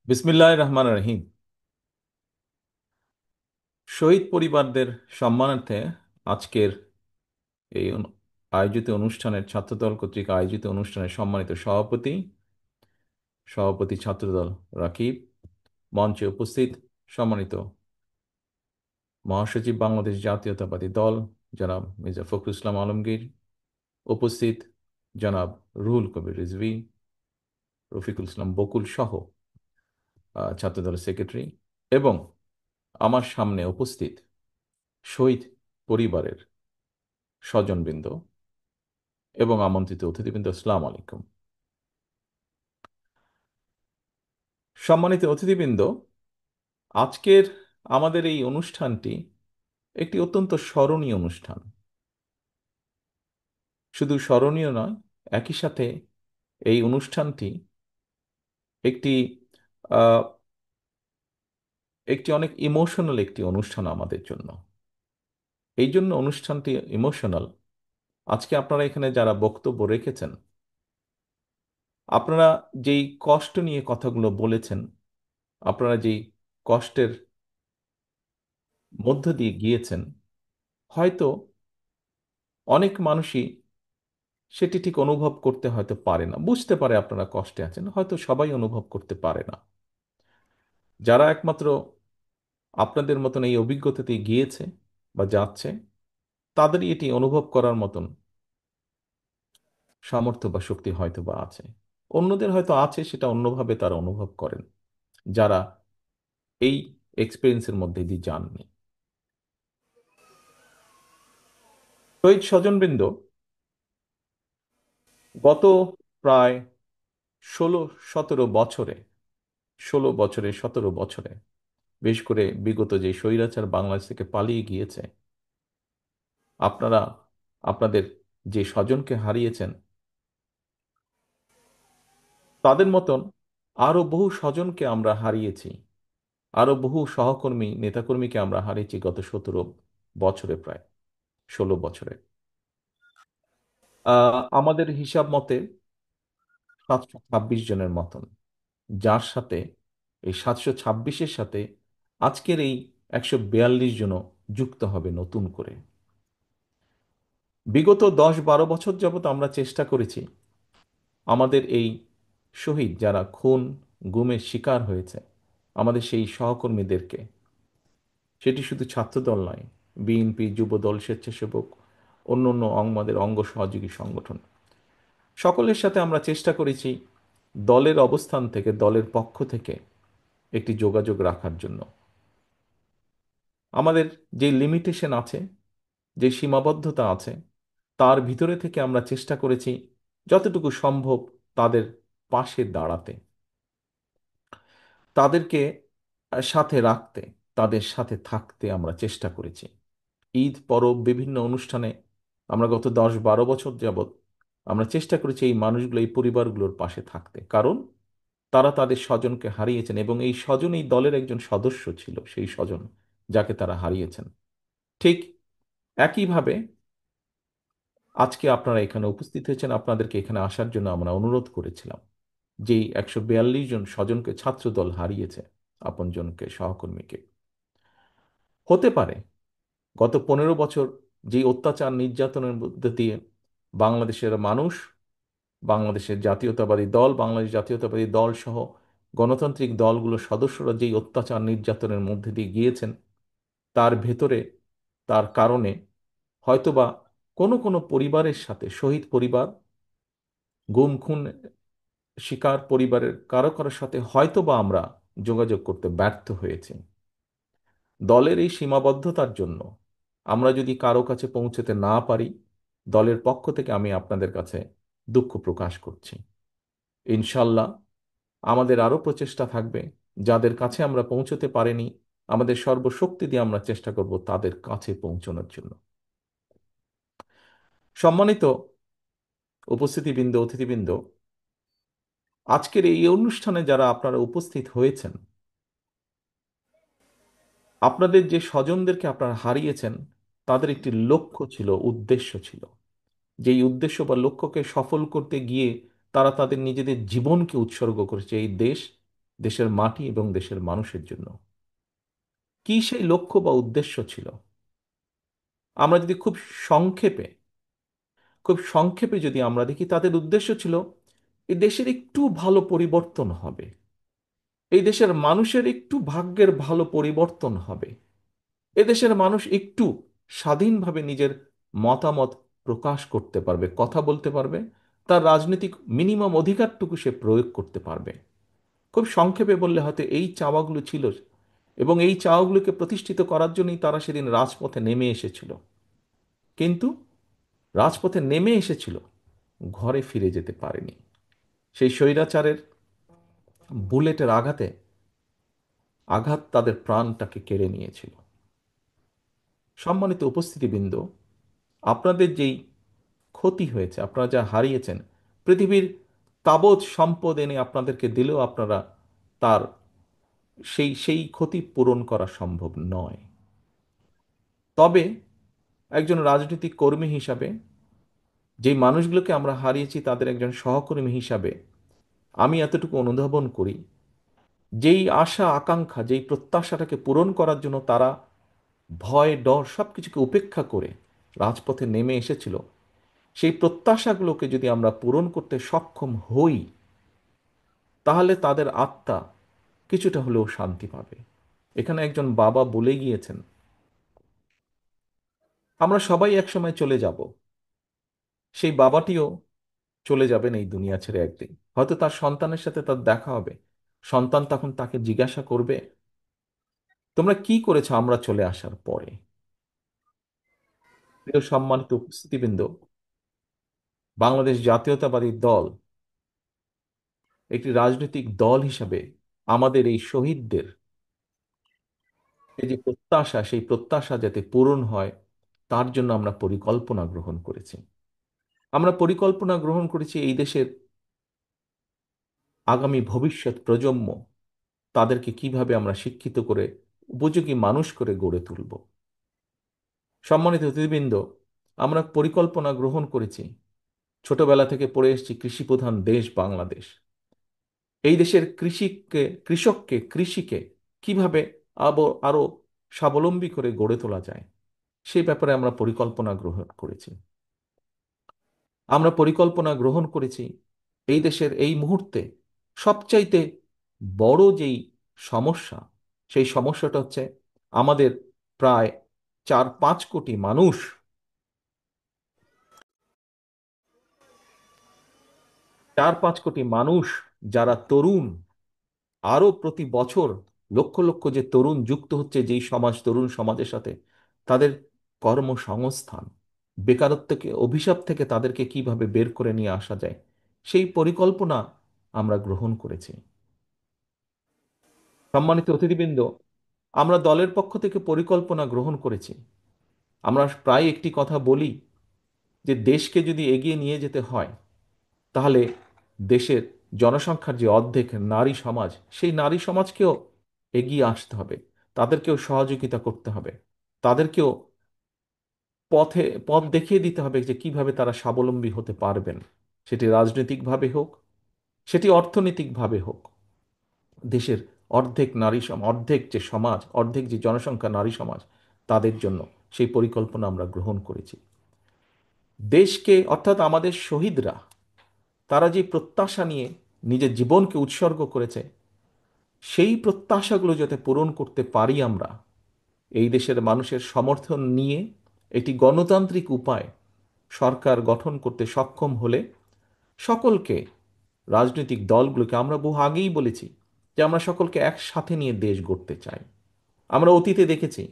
বিসমিল্লাহির রহমানির রহিম। শহীদ পরিবারদের সম্মানার্থে আজকের এই আয়োজিত অনুষ্ঠানের ছাত্রদল কর্তৃক আয়োজিত অনুষ্ঠানের সম্মানিত সভাপতি সভাপতি ছাত্রদল রাকিব, মঞ্চে উপস্থিত সম্মানিত মহাসচিব বাংলাদেশ জাতীয়তাবাদী দল জনাব মির্জা ফখরুল ইসলাম আলমগীর, উপস্থিত জনাব রুহুল কবির রিজভী, রফিকুল ইসলাম বকুল সহ ছাত্রদলের সেক্রেটারি, এবং আমার সামনে উপস্থিত শহীদ পরিবারের স্বজনবৃন্দ এবং আমন্ত্রিত অতিথিবৃন্দ, আসসালামু আলাইকুম। সম্মানিত অতিথিবৃন্দ, আজকের আমাদের এই অনুষ্ঠানটি একটি অত্যন্ত স্মরণীয় অনুষ্ঠান। শুধু স্মরণীয় নয়, একই সাথে এই অনুষ্ঠানটি একটি আহ, একটি অনেক ইমোশনাল একটি অনুষ্ঠান আমাদের জন্য। এই জন্য অনুষ্ঠানটি ইমোশনাল। আজকে আপনারা এখানে যারা বক্তব্য রেখেছেন, আপনারা যেই কষ্ট নিয়ে কথাগুলো বলেছেন, আপনারা যেই কষ্টের মধ্য দিয়ে গিয়েছেন, হয়তো অনেক মানুষই সেটি ঠিক অনুভব করতে হয়তো পারে না, বুঝতে পারে আপনারা কষ্টে আছেন, হয়তো সবাই অনুভব করতে পারে না। যারা একমাত্র আপনাদের মতন এই অভিজ্ঞতাতে গিয়েছে বা যাচ্ছে, তাদেরই এটি অনুভব করার মতন সামর্থ্য বা শক্তি হয়তো বা আছে। অন্যদের হয়তো আছে, সেটা অন্যভাবে তারা অনুভব করেন, যারা এই এক্সপিরিয়েন্সের মধ্যে দিয়ে যাননি। শহীদ স্বজনবৃন্দ, গত প্রায় 16-17 বছরে, 16 বছরে 17 বছরে, বিশেষ করে বিগত যে স্বৈরাচার বাংলাদেশ থেকে পালিয়ে গিয়েছে, আপনারা আপনাদের যে স্বজনকে হারিয়েছেন, তাদের মতন আরো বহু স্বজনকে আমরা হারিয়েছি, আরো বহু সহকর্মী নেতাকর্মীকে আমরা হারিয়েছি গত 17 বছরে, প্রায় 16 বছরে। আমাদের হিসাব মতে 726 জনের মতন, যার সাথে এই 726-এর সাথে আজকের এই 142 জনও যুক্ত হবে নতুন করে। বিগত 10-12 বছর যাবত আমরা চেষ্টা করেছি আমাদের এই শহীদ যারা খুন গুমের শিকার হয়েছে, আমাদের সেই সহকর্মীদেরকে, সেটি শুধু ছাত্রদল নয়, বিএনপি, যুবদল, স্বেচ্ছাসেবক, অন্য অন্য আমাদের অঙ্গ সহযোগী সংগঠন, সকলের সাথে আমরা চেষ্টা করেছি দলের অবস্থান থেকে, দলের পক্ষ থেকে একটি যোগাযোগ রাখার জন্য। আমাদের যে লিমিটেশন আছে, যে সীমাবদ্ধতা আছে, তার ভিতরে থেকে আমরা চেষ্টা করেছি যতটুকু সম্ভব তাদের পাশে দাঁড়াতে, তাদেরকে সাথে রাখতে, তাদের সাথে থাকতে আমরা চেষ্টা করেছি। ঈদ পরব বিভিন্ন অনুষ্ঠানে আমরা গত 10-12 বছর যাবৎ আমরা চেষ্টা করেছি এই মানুষগুলো, এই পরিবারগুলোর পাশে থাকতে, কারণ তারা তাদের স্বজনকে হারিয়েছেন এবং এই স্বজন এই দলের একজন সদস্য ছিল, সেই স্বজন যাকে তারা হারিয়েছেন। ঠিক একইভাবে আজকে আপনারা এখানে উপস্থিত হয়েছেন, আপনাদেরকে এখানে আসার জন্য আমরা অনুরোধ করেছিলাম। যেই 142 জন স্বজনকে ছাত্রদল হারিয়েছে, আপনজনকে, সহকর্মীকে, হতে পারে গত 15 বছর যেই অত্যাচার নির্যাতনের মধ্যে দিয়ে বাংলাদেশের মানুষ, বাংলাদেশের জাতীয়তাবাদী দল, বাংলাদেশ জাতীয়তাবাদী দল সহ গণতান্ত্রিক দলগুলোর সদস্যরা যেই অত্যাচার নির্যাতনের মধ্যে দিয়ে গিয়েছেন, তার ভেতরে, তার কারণে হয়তোবা কোনো কোনো পরিবারের সাথে, শহীদ পরিবার, গুম খুন শিকার পরিবারের কারো কারোর সাথে হয়তোবা আমরা যোগাযোগ করতে ব্যর্থ হয়েছি। দলের এই সীমাবদ্ধতার জন্য আমরা যদি কারো কাছে পৌঁছতে না পারি, দলের পক্ষ থেকে আমি আপনাদের কাছে দুঃখ প্রকাশ করছি। ইনশাল্লাহ আমাদের আরো প্রচেষ্টা থাকবে, যাদের কাছে আমরা পৌঁছতে পারিনি আমাদের সর্বশক্তি দিয়ে আমরা চেষ্টা করব তাদের কাছে পৌঁছানোর জন্য। সম্মানিত উপস্থিতিবৃন্দ, অতিথিবৃন্দ, আজকের এই অনুষ্ঠানে যারা আপনারা উপস্থিত হয়েছেন, আপনাদের যে স্বজনদেরকে আপনারা হারিয়েছেন, তাদের একটি লক্ষ্য ছিল, উদ্দেশ্য ছিল। যেই উদ্দেশ্য বা লক্ষ্যকে সফল করতে গিয়ে তারা তাদের নিজেদের জীবনকে উৎসর্গ করেছে এই দেশ দেশের মাটি এবং দেশের মানুষের জন্য। কি সেই লক্ষ্য বা উদ্দেশ্য ছিল? আমরা যদি সংক্ষেপে খুব সংক্ষেপে যদি আমরা দেখি, তাদের উদ্দেশ্য ছিল এই দেশের একটু ভালো পরিবর্তন হবে, এই দেশের মানুষের একটু ভাগ্যের ভালো পরিবর্তন হবে, এদেশের মানুষ একটু স্বাধীনভাবে নিজের মতামত প্রকাশ করতে পারবে, কথা বলতে পারবে, তার রাজনৈতিক মিনিমাম অধিকারটুকু সে প্রয়োগ করতে পারবে। খুব সংক্ষেপে বললে হয়তো এই চাওয়াগুলো ছিল, এবং এই চাওয়াগুলোকে প্রতিষ্ঠিত করার জন্যই তারা সেদিন রাজপথে নেমে এসেছিল। কিন্তু রাজপথে নেমে এসেছিল, ঘরে ফিরে যেতে পারেনি। সেই স্বৈরাচারের বুলেটের আঘাত তাদের প্রাণটাকে কেড়ে নিয়েছিল। সম্মানিত উপস্থিতিবৃন্দ, আপনাদের যেই ক্ষতি হয়েছে, আপনারা যা হারিয়েছেন, পৃথিবীর তাবৎ সম্পদ এনে আপনাদেরকে দিলেও আপনারা তার সেই ক্ষতি পূরণ করা সম্ভব নয়। তবে একজন রাজনৈতিক কর্মী হিসাবে, যেই মানুষগুলোকে আমরা হারিয়েছি তাদের একজন সহকর্মী হিসাবে, আমি এতটুকু অনুধাবন করি, যেই আশা আকাঙ্ক্ষা, যেই প্রত্যাশাটাকে পূরণ করার জন্য তারা ভয় ডর সবকিছুকে উপেক্ষা করে রাজপথে নেমে এসেছিল, সেই প্রত্যাশাগুলোকে যদি আমরা পূরণ করতে সক্ষম হই, তাহলে তাদের আত্মা কিছুটা হলেও শান্তি পাবে। এখানে একজন বাবা বলে গিয়েছেন, আমরা সবাই একসময় চলে যাব, সেই বাবাটিও চলে যাবেন এই দুনিয়া ছেড়ে একদিন। হয়তো তার সন্তানের সাথে তার দেখা হবে, সন্তান তখন তাকে জিজ্ঞাসা করবে, তোমরা কি করেছো আমরা চলে আসার পরে? প্রিয় সম্মানিত উপস্থিতিবৃন্দ, বাংলাদেশ জাতীয়তাবাদী দল একটি রাজনৈতিক দল হিসাবে আমাদের এই শহীদদের এই যে প্রত্যাশা, সেই প্রত্যাশা যাতে পূরণ হয় তার জন্য আমরা পরিকল্পনা গ্রহণ করেছি। আমরা পরিকল্পনা গ্রহণ করেছি এই দেশের আগামী ভবিষ্যৎ প্রজন্ম, তাদেরকে কিভাবে আমরা শিক্ষিত করে উপযোগী মানুষ করে গড়ে তুলব। সম্মানিত অতিথিবৃন্দ, আমরা পরিকল্পনা গ্রহণ করেছি, ছোটবেলা থেকে পড়ে এসেছি কৃষিপ্রধান দেশ বাংলাদেশ। এই দেশের কৃষিকে কিভাবে আরো স্বাবলম্বী করে গড়ে তোলা যায়, সেই ব্যাপারে আমরা পরিকল্পনা গ্রহণ করেছি। আমরা পরিকল্পনা গ্রহণ করেছি এই দেশের এই মুহূর্তে সবচাইতে বড় যেই সমস্যা, সেই সমস্যাটা হচ্ছে আমাদের প্রায় 4-5 কোটি মানুষ, 4-5 কোটি মানুষ যারা তরুণ, আরো প্রতি বছর লক্ষ লক্ষ যে তরুণ যুক্ত হচ্ছে যেই তরুণ সমাজের সাথে, তাদের কর্মসংস্থান, বেকারত্বকে অভিশাপ থেকে তাদেরকে কিভাবে বের করে নিয়ে আসা যায়, সেই পরিকল্পনা আমরা গ্রহণ করেছি। সম্মানিত অতিথিবৃন্দ, আমরা দলের পক্ষ থেকে পরিকল্পনা গ্রহণ করেছি। আমরা প্রায় একটি কথা বলি যে দেশকে যদি এগিয়ে নিয়ে যেতে হয়, তাহলে দেশের জনসংখ্যার যে অর্ধেক নারী সমাজ, সেই নারী সমাজকেও এগিয়ে আসতে হবে, তাদেরকেও সহযোগিতা করতে হবে, তাদেরকেও পথ দেখিয়ে দিতে হবে যে কিভাবে তারা স্বাবলম্বী হতে পারবেন। সেটি রাজনৈতিকভাবে হোক, সেটি অর্থনৈতিকভাবে হোক। দেশের অর্ধেক যে সমাজ, অর্ধেক যে জনসংখ্যা নারী সমাজ, তাদের জন্য সেই পরিকল্পনা আমরা গ্রহণ করেছি। দেশকে, অর্থাৎ আমাদের শহীদরা, তারা যে প্রত্যাশা নিয়ে নিজের জীবনকে উৎসর্গ করেছে, সেই প্রত্যাশাগুলো যাতে পূরণ করতে পারি আমরা, এই দেশের মানুষের সমর্থন নিয়ে একটি গণতান্ত্রিক উপায় সরকার গঠন করতে সক্ষম হলে, সকলকে, রাজনৈতিক দলগুলোকে আমরা বহু আগেই বলেছি যে আমরা সকলকে একসাথে নিয়ে দেশ গড়তে চাই। আমরা অতীতে দেখেছি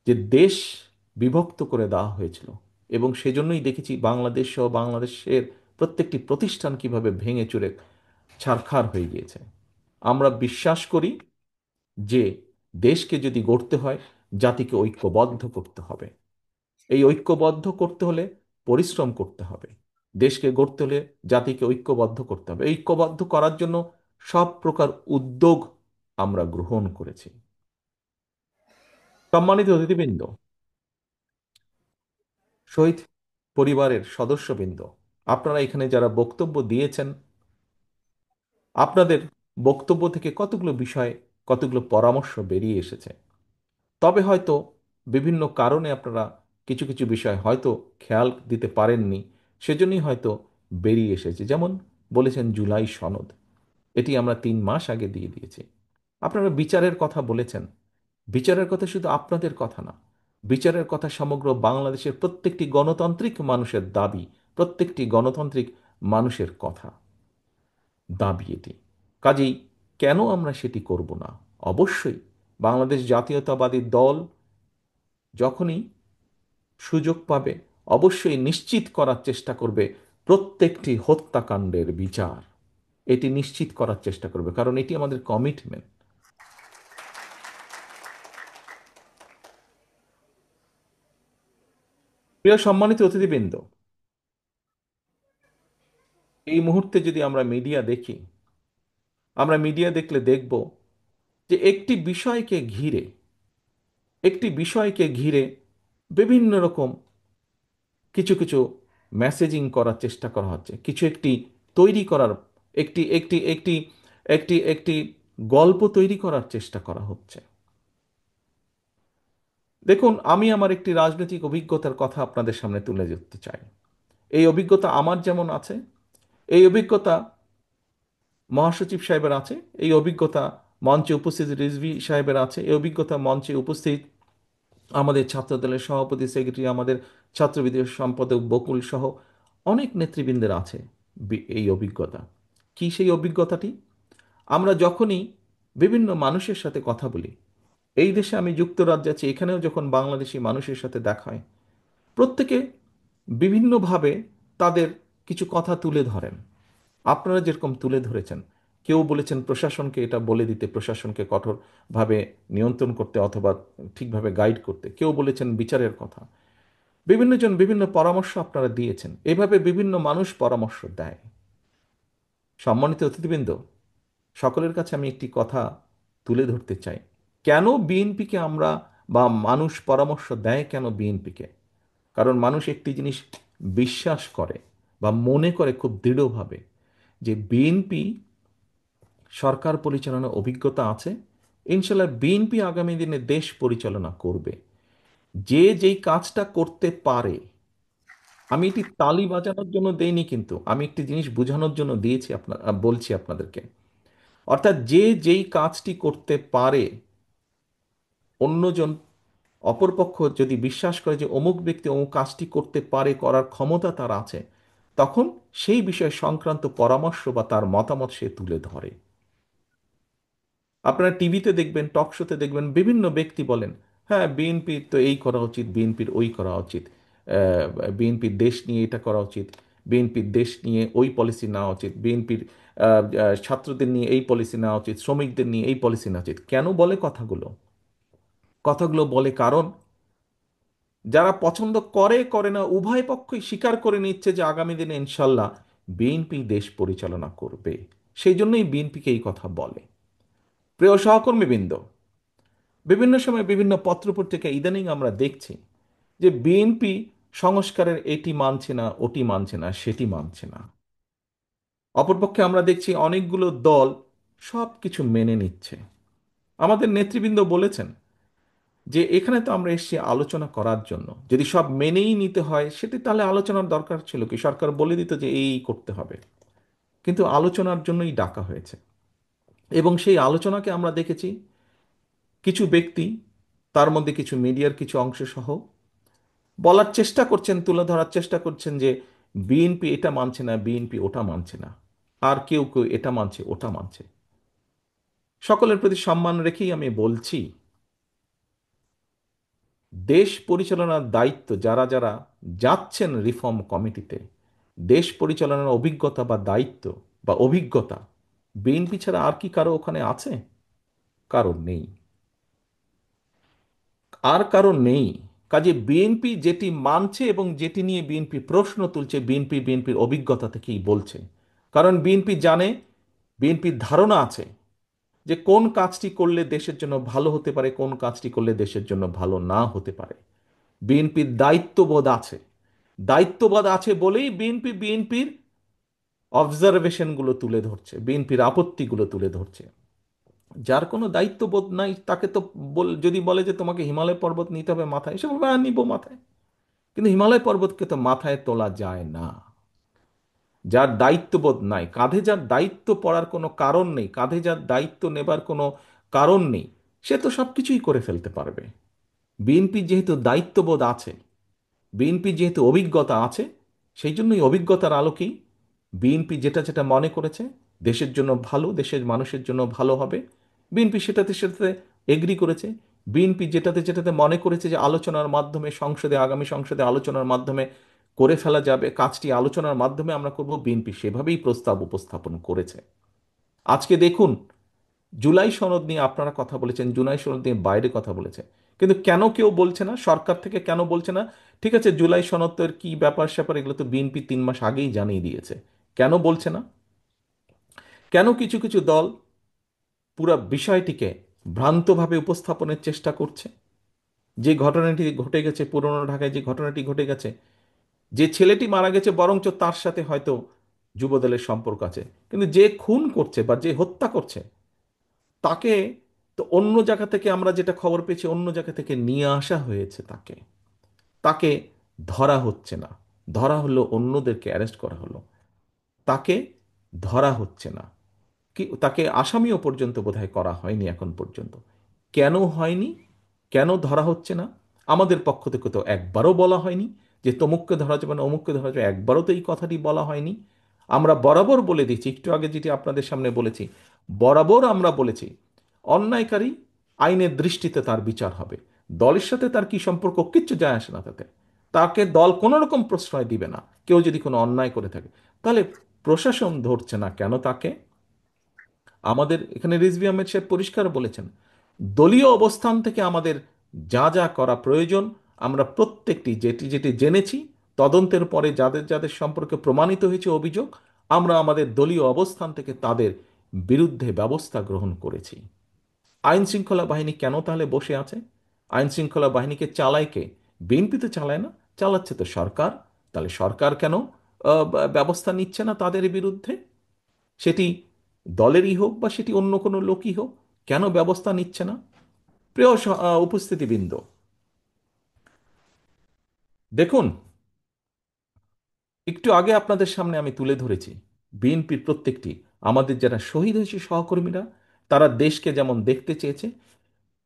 যে দেশ বিভক্ত করে দেওয়া হয়েছিল, এবং সেজন্যই দেখেছি বাংলাদেশ সহ বাংলাদেশের প্রত্যেকটি প্রতিষ্ঠান কিভাবে ভেঙে চুরে ছারখার হয়ে গিয়েছে। আমরা বিশ্বাস করি যে দেশকে যদি গড়তে হয়, জাতিকে ঐক্যবদ্ধ করতে হবে। এই ঐক্যবদ্ধ করতে হলে পরিশ্রম করতে হবে। দেশকে গড়তে হলে জাতিকে ঐক্যবদ্ধ করতে হবে। ঐক্যবদ্ধ করার জন্য সব প্রকার উদ্যোগ আমরা গ্রহণ করেছি। সম্মানিত অতিথিবৃন্দ, শহীদ পরিবারের সদস্যবৃন্দ, আপনারা এখানে যারা বক্তব্য দিয়েছেন, আপনাদের বক্তব্য থেকে কতগুলো বিষয়, কতগুলো পরামর্শ বেরিয়ে এসেছে। তবে হয়তো বিভিন্ন কারণে আপনারা কিছু কিছু বিষয় হয়তো খেয়াল দিতে পারেননি, সেজন্যই হয়তো বেরিয়ে এসেছে। যেমন বলেছেন জুলাই সনদ, এটি আমরা 3 মাস আগে দিয়ে দিয়েছি। আপনারা বিচারের কথা বলেছেন, বিচারের কথা শুধু আপনাদের কথা না, বিচারের কথা সমগ্র বাংলাদেশের প্রত্যেকটি গণতান্ত্রিক মানুষের দাবি, প্রত্যেকটি গণতান্ত্রিক মানুষের কথা, দাবি এটি। কাজেই কেন আমরা সেটি করব না? অবশ্যই বাংলাদেশ জাতীয়তাবাদী দল যখনই সুযোগ পাবে অবশ্যই নিশ্চিত করার চেষ্টা করবে প্রত্যেকটি হত্যাকাণ্ডের বিচার। এটি নিশ্চিত করার চেষ্টা করবে, কারণ এটি আমাদের কমিটমেন্ট। প্রিয় সম্মানিত অতিথিবৃন্দ, এই মুহূর্তে যদি আমরা মিডিয়া দেখি, আমরা মিডিয়া দেখলে দেখব যে একটি বিষয়কে ঘিরে বিভিন্ন রকম কিছু কিছু মেসেজিং করার চেষ্টা করা হচ্ছে, কিছু একটি তৈরি করার, একটি একটি একটি একটি একটি গল্প তৈরি করার চেষ্টা করা হচ্ছে। দেখুন, আমি আমার একটি রাজনৈতিক অভিজ্ঞতার কথা আপনাদের সামনে তুলে ধরতে চাই। এই অভিজ্ঞতা আমার যেমন আছে, এই অভিজ্ঞতা মহাসচিব সাহেবের আছে, এই অভিজ্ঞতা মঞ্চে উপস্থিত রিজভী সাহেবের আছে, এই অভিজ্ঞতা মঞ্চে উপস্থিত আমাদের ছাত্রদলের সভাপতি, সেক্রেটারি, আমাদের ছাত্রবিদের সম্পাদক বকুল সহ অনেক নেতৃবৃন্দের আছে এই অভিজ্ঞতা। কি সেই অভিজ্ঞতাটি? আমরা যখনই বিভিন্ন মানুষের সাথে কথা বলি, এই দেশে আমি যুক্তরাজ্যে আছি, এখানেও যখন বাংলাদেশি মানুষের সাথে দেখা হয়, প্রত্যেকে বিভিন্নভাবে তাদের কিছু কথা তুলে ধরেন। আপনারা যেরকম তুলে ধরেছেন, কেউ বলেছেন প্রশাসনকে এটা বলে দিতে, প্রশাসনকে কঠোরভাবে নিয়ন্ত্রণ করতে অথবা ঠিকভাবে গাইড করতে, কেউ বলেছেন বিচারের কথা। বিভিন্ন জন বিভিন্ন পরামর্শ আপনারা দিয়েছেন, এভাবে বিভিন্ন মানুষ পরামর্শ দেয়। সম্মানিত অতিথিবৃন্দ, সকলের কাছে আমি একটি কথা তুলে ধরতে চাই। কেন বিএনপিকে আমরা, বা মানুষ পরামর্শ দেয় কেন বিএনপিকে? কারণ মানুষ একটি জিনিস বিশ্বাস করে বা মনে করে খুব দৃঢ়ভাবে, যে বিএনপি সরকার পরিচালনার অভিজ্ঞতা আছে, ইনশাল্লাহ বিএনপি আগামী দিনে দেশ পরিচালনা করবে। যে যেই কাজটা করতে পারে, আমি এটি তালি বাজানোর জন্য দেইনি, কিন্তু আমি একটি জিনিস বোঝানোর জন্য দিয়েছি, বলছি আপনাদেরকে। অর্থাৎ যে যেই কাজটি করতে পারে, অন্যজন, অপরপক্ষ যদি বিশ্বাস করে যে অমুক ব্যক্তি অমুক কাজটি করতে পারে, করার ক্ষমতা তার আছে, তখন সেই বিষয় সংক্রান্ত পরামর্শ বা তার মতামত সে তুলে ধরে। আপনারা টিভিতে দেখবেন, টক শোতে দেখবেন, বিভিন্ন ব্যক্তি বলেন, হ্যাঁ বিএনপির তো এই করা উচিত, বিএনপির ওই করা উচিত, বিএনপির দেশ নিয়ে এটা করা উচিত, বিএনপির দেশ নিয়ে ওই পলিসি নেওয়া উচিত, বিএনপির ছাত্রদের নিয়ে এই পলিসি নেওয়া উচিত, শ্রমিকদের নিয়ে এই পলিসি নেওয়া উচিত। কেন বলে কথাগুলো? কথাগুলো বলে কারণ যারা পছন্দ করে করে না উভয় পক্ষই স্বীকার করে নিচ্ছে যে আগামী দিনে ইনশাল্লাহ বিএনপি দেশ পরিচালনা করবে। সেই জন্যই বিএনপিকে এই কথা বলে। প্রিয় সহকর্মীবৃন্দ, বিভিন্ন সময় বিভিন্ন পত্রপত্রিকা ইদানিং আমরা দেখছি যে বিএনপি সংস্কারের এটি মানছে না, ওটি মানছে না, সেটি মানছে না। অপরপক্ষে আমরা দেখছি অনেকগুলো দল সব কিছু মেনে নিচ্ছে। আমাদের নেতৃবৃন্দ বলেছেন যে এখানে তো আমরা এসেছি আলোচনা করার জন্য, যদি সব মেনেই নিতে হয় সেটি তাহলে আলোচনার দরকার ছিল কি? সরকার বলে দিত যে এই করতে হবে। কিন্তু আলোচনার জন্যই ডাকা হয়েছে, এবং সেই আলোচনাকে আমরা দেখেছি কিছু ব্যক্তি, তার মধ্যে কিছু মিডিয়ার কিছু অংশ সহ, বলার চেষ্টা করছেন, তুলে ধরার চেষ্টা করছেন যে বিএনপি এটা মানছে না, বিএনপি ওটা মানছে না, আর কেউ কেউ এটা মানছে, ওটা মানছে। সকলের প্রতি সম্মান রেখেই আমি বলছি, দেশ পরিচালনার দায়িত্ব যারা যারা যাচ্ছেন রিফর্ম কমিটিতে, দেশ পরিচালনার অভিজ্ঞতা বা দায়িত্ব বা অভিজ্ঞতা বিএনপি ছাড়া আর কি কারো ওখানে আছে? কারণ নেই, আর কারণ নেই। কাজে বিএনপি যেটি মানছে এবং যেটি নিয়ে বিএনপি প্রশ্ন তুলছে, বিএনপির অভিজ্ঞতা থেকেই বলছে। কারণ বিএনপি জানে, বিএনপির ধারণা আছে যে কোন কাজটি করলে দেশের জন্য ভালো হতে পারে, কোন কাজটি করলে দেশের জন্য ভালো না হতে পারে। বিএনপির দায়িত্ববোধ আছে, দায়িত্ববোধ আছে বলেই বিএনপির অবজারভেশনগুলো তুলে ধরছে, বিএনপির আপত্তিগুলো তুলে ধরছে। যার কোনো দায়িত্ববোধ নাই তাকে তো যদি বলে যে তোমাকে হিমালয় পর্বত নিতে হবে মাথায়, সে বলবে নিব মাথায়। কিন্তু হিমালয় পর্বতকে তো মাথায় তোলা যায় না। যার দায়িত্ববোধ নাই, কাঁধে যার দায়িত্ব পড়ার কোনো কারণ নেই, কাঁধে যার দায়িত্ব নেবার কোনো কারণ নেই, সে তো সব কিছুই করে ফেলতে পারবে। বিএনপির যেহেতু দায়িত্ববোধ আছে, বিএনপির যেহেতু অভিজ্ঞতা আছে, সেই জন্যই অভিজ্ঞতার আলোকেই বিএনপি যেটা যেটা মনে করেছে দেশের জন্য ভালো, দেশের মানুষের জন্য ভালো হবে, বিএনপি সেটাতে সেটাতে এগ্রি করেছে। বিএনপি যেটাতে যেটাতে মনে করেছে যে আলোচনার মাধ্যমে সংসদে, আগামী সংসদে আলোচনার মাধ্যমে করে ফেলা যাবে, কাজটি আলোচনার মাধ্যমে আমরা করব, বিএনপি সেভাবেই প্রস্তাব উপস্থাপন করেছে। আজকে দেখুন, জুলাই সনদ নিয়ে আপনারা কথা বলেছেন, জুলাই সনদ নিয়ে বাইরে কথা বলেছে, কিন্তু কেন কেউ বলছে না, সরকার থেকে কেন বলছে না? ঠিক আছে, জুলাই সনদ তো এর কি ব্যাপার স্যাপার, এগুলো তো বিএনপি 3 মাস আগেই জানিয়ে দিয়েছে। কেন বলছে না? কেন কিছু কিছু দল পুরো বিষয়টিকে ভ্রান্তভাবে উপস্থাপনের চেষ্টা করছে? যে ঘটনাটি ঘটে গেছে পুরনো ঢাকায়, যে ঘটনাটি ঘটে গেছে, যে ছেলেটি মারা গেছে বরঞ্চ তার সাথে হয়তো যুবদলের সম্পর্ক আছে, কিন্তু যে খুন করছে বা যে হত্যা করছে তাকে তো অন্য জায়গা থেকে, আমরা যেটা খবর পেয়েছি, অন্য জায়গা থেকে নিয়ে আসা হয়েছে তাকে। তাকে ধরা হচ্ছে না। ধরা হলো, অন্যদেরকে অ্যারেস্ট করা হলো, তাকে ধরা হচ্ছে না। কি, তাকে আসামিও পর্যন্ত বোধহয় করা হয়নি এখন পর্যন্ত। কেন হয়নি? কেন ধরা হচ্ছে না? আমাদের পক্ষ থেকে তো একবারও বলা হয়নি যে তমুককে ধরা যাবে না, অমুককে ধরা যাবে, একবারও তো এই কথাটি বলা হয়নি। আমরা বরাবর বলে দিচ্ছি, একটু আগে যেটি আপনাদের সামনে বলেছি, বরাবর আমরা বলেছি অন্যায়কারী আইনের দৃষ্টিতে তার বিচার হবে। দলের সাথে তার কি সম্পর্ক, কিচ্ছু যায় আসে না তাতে। তাকে দল কোনো রকম প্রশ্রয় দিবে না। কেউ যদি কোনো অন্যায় করে থাকে, তাহলে প্রশাসন ধরছে না কেন তাকে? আমাদের এখানে রিজভী আহমেদ সাহেব পরিষ্কার বলেছেন, দলীয় অবস্থান থেকে আমাদের যা যা করা প্রয়োজন, আমরা প্রত্যেকটি যেটি যেটি জেনেছি, তদন্তের পরে যাদের যাদের সম্পর্কে প্রমাণিত হয়েছে অভিযোগ, আমরা আমাদের দলীয় অবস্থান থেকে তাদের বিরুদ্ধে ব্যবস্থা গ্রহণ করেছি। আইন শৃঙ্খলা বাহিনী কেন তাহলে বসে আছে? আইন শৃঙ্খলা বাহিনীকে চালায় কে? বিএনপি তো চালায় না, চালাচ্ছে তো সরকার। তাহলে সরকার কেন ব্যবস্থা নিচ্ছে না তাদের বিরুদ্ধে? সেটি দলেরই হোক বা সেটি অন্য কোনো লোকই হোক, কেন ব্যবস্থা নিচ্ছে না? প্রিয় উপস্থিতিবৃন্দ, দেখুন, একটু আগে আপনাদের সামনে আমি তুলে ধরেছি বিএনপির প্রত্যেকটি, আমাদের যারা শহীদ হয়েছে সহকর্মীরা, তারা দেশকে যেমন দেখতে চেয়েছে,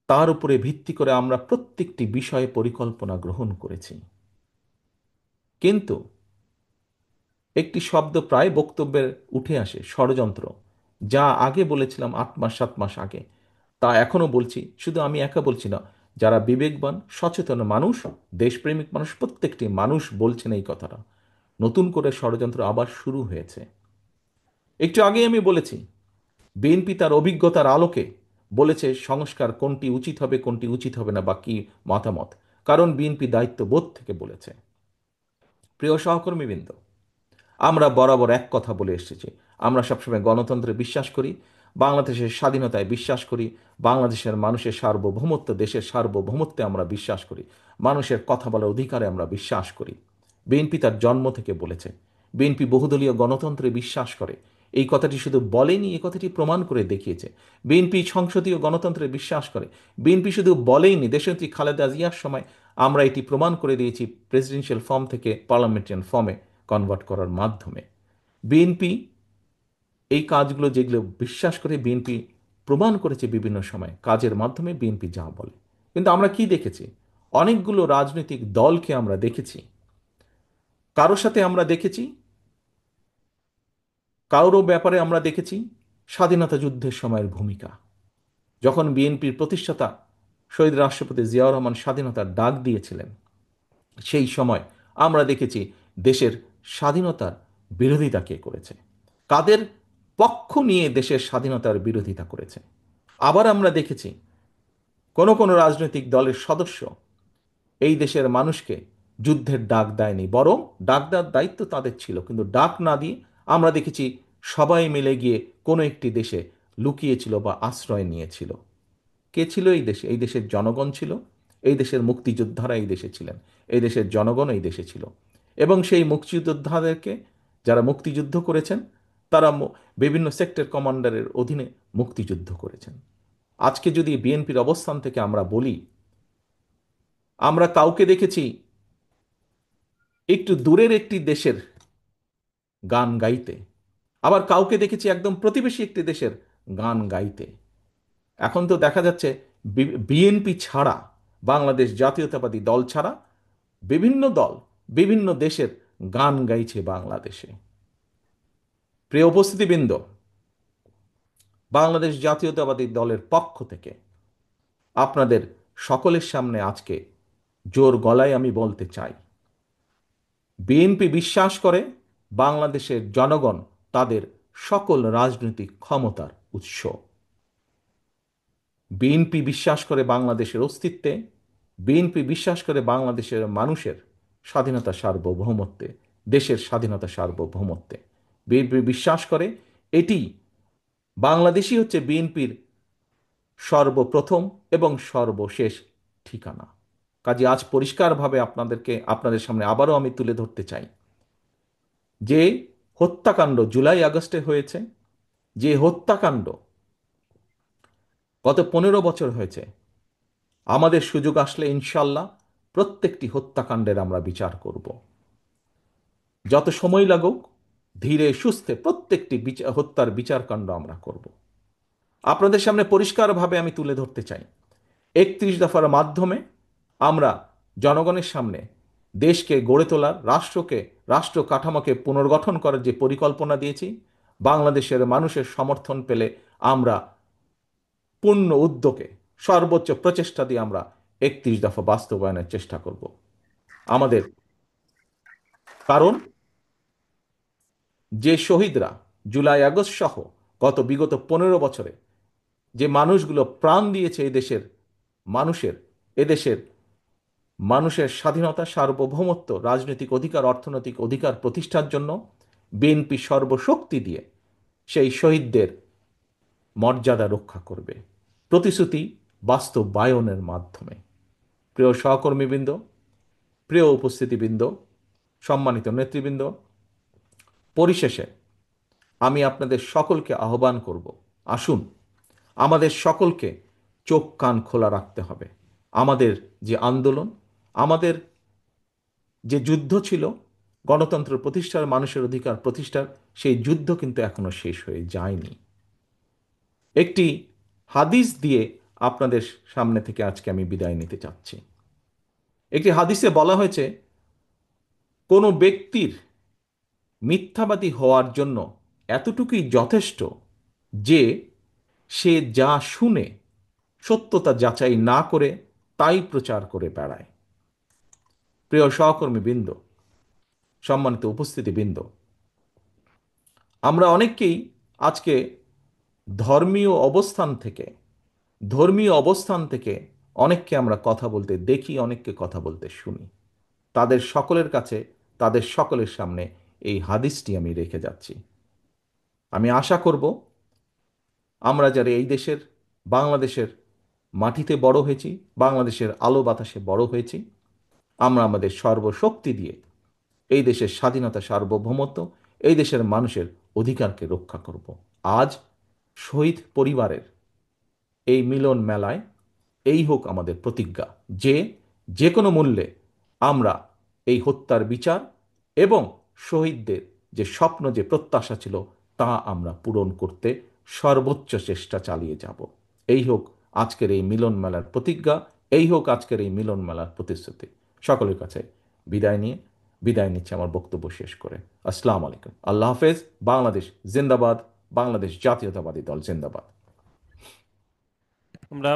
তার উপরে ভিত্তি করে আমরা প্রত্যেকটি বিষয়ে পরিকল্পনা গ্রহণ করেছি। কিন্তু একটি শব্দ প্রায় বক্তব্যে উঠে আসে, ষড়যন্ত্র। যা আগে বলেছিলাম 8 মাস 7 মাস আগে, তা এখনো বলছি। শুধু আমি একা বলছি না, যারা বিবেকবান সচেতন মানুষ, দেশপ্রেমিক মানুষ, প্রত্যেকটি মানুষ বলছেন এই কথাটা। নতুন করে ষড়যন্ত্র আবার শুরু হয়েছে। একটু আগেই আমি বলেছি, বিএনপি তার অভিজ্ঞতার আলোকে বলেছে সংস্কার কোনটি উচিত হবে, কোনটি উচিত হবে না, বা কি মতামত। কারণ বিএনপি দায়িত্ববোধ থেকে বলেছে। প্রিয় সহকর্মীবৃন্দ, আমরা বরাবর এক কথা বলে এসেছি, আমরা সবসময় গণতন্ত্রে বিশ্বাস করি, বাংলাদেশের স্বাধীনতায় বিশ্বাস করি, বাংলাদেশের মানুষের সার্বভৌমত্ব, দেশের সার্বভৌমত্বে আমরা বিশ্বাস করি, মানুষের কথা বলার অধিকারে আমরা বিশ্বাস করি। বিএনপি তার জন্ম থেকে বলেছে, বিএনপি বহুদলীয় গণতন্ত্রে বিশ্বাস করে। এই কথাটি শুধু বলেনি, এই কথাটি প্রমাণ করে দেখিয়েছে। বিএনপি সংসদীয় গণতন্ত্রে বিশ্বাস করে। বিএনপি শুধু বলেইনি, দেশনেত্রী খালেদা জিয়ার সময় আমরা এটি প্রমাণ করে দিয়েছি প্রেসিডেন্সিয়াল ফর্ম থেকে পার্লামেন্টারিয়ান ফর্মে কনভার্ট করার মাধ্যমে। বিএনপি এই কাজগুলো যেগুলো বিশ্বাস করে, বিএনপি প্রমাণ করেছে বিভিন্ন সময় কাজের মাধ্যমে বিএনপি যা বলে। কিন্তু আমরা কি দেখেছি? অনেকগুলো রাজনৈতিক দলকে আমরা দেখেছি, কারোর সাথে আমরা দেখেছি, কারোর ব্যাপারে আমরা দেখেছি স্বাধীনতা যুদ্ধের সময়ের ভূমিকা। যখন বিএনপির প্রতিষ্ঠাতা শহীদ রাষ্ট্রপতি জিয়াউর রহমান স্বাধীনতার ডাক দিয়েছিলেন, সেই সময় আমরা দেখেছি দেশের স্বাধীনতার বিরোধিতা কে করেছে, কাদের পক্ষ নিয়ে দেশের স্বাধীনতার বিরোধিতা করেছে। আবার আমরা দেখেছি কোন কোন রাজনৈতিক দলের সদস্য এই দেশের মানুষকে যুদ্ধের ডাক দেয়নি, বরং ডাক দেওয়ার দায়িত্ব তাদের ছিল, কিন্তু ডাক না দিয়ে আমরা দেখেছি সবাই মিলে গিয়ে কোনো একটি দেশে লুকিয়েছিল বা আশ্রয় নিয়েছিল। কে ছিল এই দেশে? এই দেশের জনগণ ছিল। এই দেশের মুক্তিযোদ্ধারা এই দেশে ছিলেন। এই দেশের জনগণ এই দেশে ছিল। এবং সেই মুক্তিযোদ্ধাদেরকে, যারা মুক্তিযুদ্ধ করেছেন, তারা বিভিন্ন সেক্টর কমান্ডারের অধীনে মুক্তিযুদ্ধ করেছেন। আজকে যদি বিএনপির অবস্থান থেকে আমরা বলি, আমরা কাউকে দেখেছি একটু দূরের একটি দেশের গান গাইতে, আবার কাউকে দেখেছি একদম প্রতিবেশী একটি দেশের গান গাইতে। এখন তো দেখা যাচ্ছে বিএনপি ছাড়া, বাংলাদেশ জাতীয়তাবাদী দল ছাড়া বিভিন্ন দল বিভিন্ন দেশের গান গাইছে বাংলাদেশে। প্রিয় উপস্থিতিবৃন্দ, বাংলাদেশ জাতীয়তাবাদী দলের পক্ষ থেকে আপনাদের সকলের সামনে আজকে জোর গলায় আমি বলতে চাই, বিএনপি বিশ্বাস করে বাংলাদেশের জনগণ তাদের সকল রাজনৈতিক ক্ষমতার উৎস। বিএনপি বিশ্বাস করে বাংলাদেশের অস্তিত্বে, বিএনপি বিশ্বাস করে বাংলাদেশের মানুষের স্বাধীনতা সার্বভৌমত্বে, দেশের স্বাধীনতা সার্বভৌমত্বে। বিএনপি বিশ্বাস করে এটি, বাংলাদেশই হচ্ছে বিএনপির সর্বপ্রথম এবং সর্বশেষ ঠিকানা। কাজে আজ পরিষ্কারভাবে আপনাদের সামনে আবারও আমি তুলে ধরতে চাই যে হত্যাকাণ্ড জুলাই আগস্টে হয়েছে, যে হত্যাকাণ্ড গত 15 বছর হয়েছে, আমাদের সুযোগ আসলে ইনশাল্লাহ প্রত্যেকটি হত্যাকাণ্ডের আমরা বিচার করব। যত সময় লাগুক, ধীরে সুস্থে প্রত্যেকটি হত্যার বিচারকাণ্ড আমরা করব। আপনাদের সামনে পরিষ্কারভাবে আমি তুলে ধরতে চাই, 31 দফার মাধ্যমে আমরা জনগণের সামনে দেশকে গড়ে তোলার, রাষ্ট্র কাঠামোকে পুনর্গঠন করার যে পরিকল্পনা দিয়েছি, বাংলাদেশের মানুষের সমর্থন পেলে আমরা পূর্ণ উদ্যোগে সর্বোচ্চ প্রচেষ্টা দিয়ে আমরা 31 দফা বাস্তবায়নের চেষ্টা করব। আমাদের কারণ, যে শহীদরা জুলাই আগস্ট সহ বিগত 15 বছরে যে মানুষগুলো প্রাণ দিয়েছে মানুষের এদেশের মানুষের স্বাধীনতা, সার্বভৌমত্ব, রাজনৈতিক অধিকার, অর্থনৈতিক অধিকার প্রতিষ্ঠার জন্য বিএনপি সর্বশক্তি দিয়ে সেই শহীদদের মর্যাদা রক্ষা করবে, প্রতিশ্রুতি বাস্তবায়নের মাধ্যমে। প্রিয় সহকর্মীবৃন্দ, প্রিয় উপস্থিতিবৃন্দ, সম্মানিত নেতৃবৃন্দ, পরিশেষে আমি আপনাদের সকলকে আহ্বান করব, আসুন আমাদের সকলকে চোখ কান খোলা রাখতে হবে। আমাদের যে আন্দোলন, আমাদের যে যুদ্ধ ছিল গণতন্ত্র প্রতিষ্ঠার, মানুষের অধিকার প্রতিষ্ঠার, সেই যুদ্ধ কিন্তু এখনো শেষ হয়ে যায়নি। একটি হাদিস দিয়ে আপনাদের সামনে থেকে আজকে আমি বিদায় নিতে চাচ্ছি। একটি হাদিসে বলা হয়েছে, কোনো ব্যক্তির মিথ্যাবাদী হওয়ার জন্য এতটুকুই যথেষ্ট যে সে যা শুনে সত্যতা যাচাই না করে তাই প্রচার করে বেড়ায়। প্রিয় সহকর্মীবৃন্দ, সম্মানিত উপস্থিতিবৃন্দ, আমরা অনেককেই আজকে ধর্মীয় অবস্থান থেকে অনেককে আমরা কথা বলতে দেখি, অনেককে কথা বলতে শুনি। তাদের সকলের কাছে, তাদের সকলের সামনে এই হাদিসটি আমি রেখে যাচ্ছি। আমি আশা করব, আমরা যারা এই দেশের, বাংলাদেশের মাটিতে বড় হয়েছি, বাংলাদেশের আলো বাতাসে বড় হয়েছি, আমরা আমাদের সর্বশক্তি দিয়ে এই দেশের স্বাধীনতা, সার্বভৌমত্ব, এই দেশের মানুষের অধিকারকে রক্ষা করব। আজ শহীদ পরিবারের এই মিলন মেলায় এই হোক আমাদের প্রতিজ্ঞা যে যে কোনো মূল্যে আমরা এই হত্যার বিচার এবং শহীদদের যে স্বপ্ন, যে প্রত্যাশা ছিল, তা আমরা পূরণ করতে সর্বোচ্চ চেষ্টা চালিয়ে যাব। এই হোক আজকের এই মিলন মেলার প্রতিজ্ঞা, এই হোক আজকের এই মিলন মেলার প্রতিশ্রুতি। সকলের কাছে বিদায় নিচ্ছে আমার বক্তব্য শেষ করে। আসসালামু আলাইকুম, আল্লাহ হাফেজ। বাংলাদেশ জিন্দাবাদ, বাংলাদেশ জাতীয়তাবাদী দল জিন্দাবাদ। আমরা